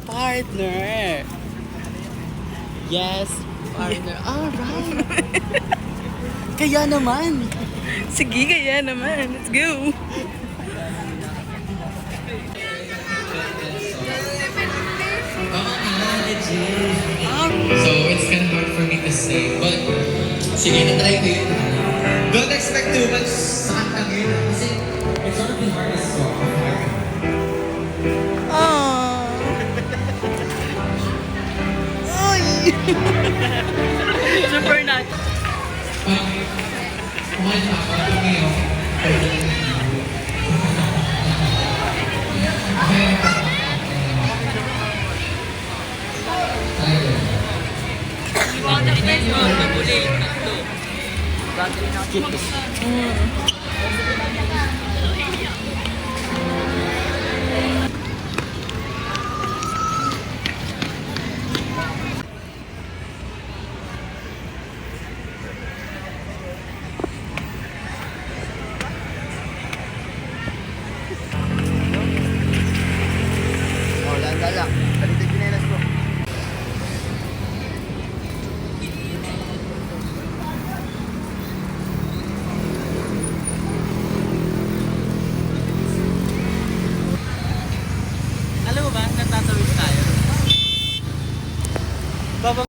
partner. Yes, partner. Alright. Kaya naman. Sige, kaya naman. Let's go. So it's kind of hard for me to say, but sige, na-try ko yun. Don't expect too much sa kantang yun. Kasi it's one of the hardest song of mine. Aww. Ay. Super nut. Kumain na ako ngayon. Skip this.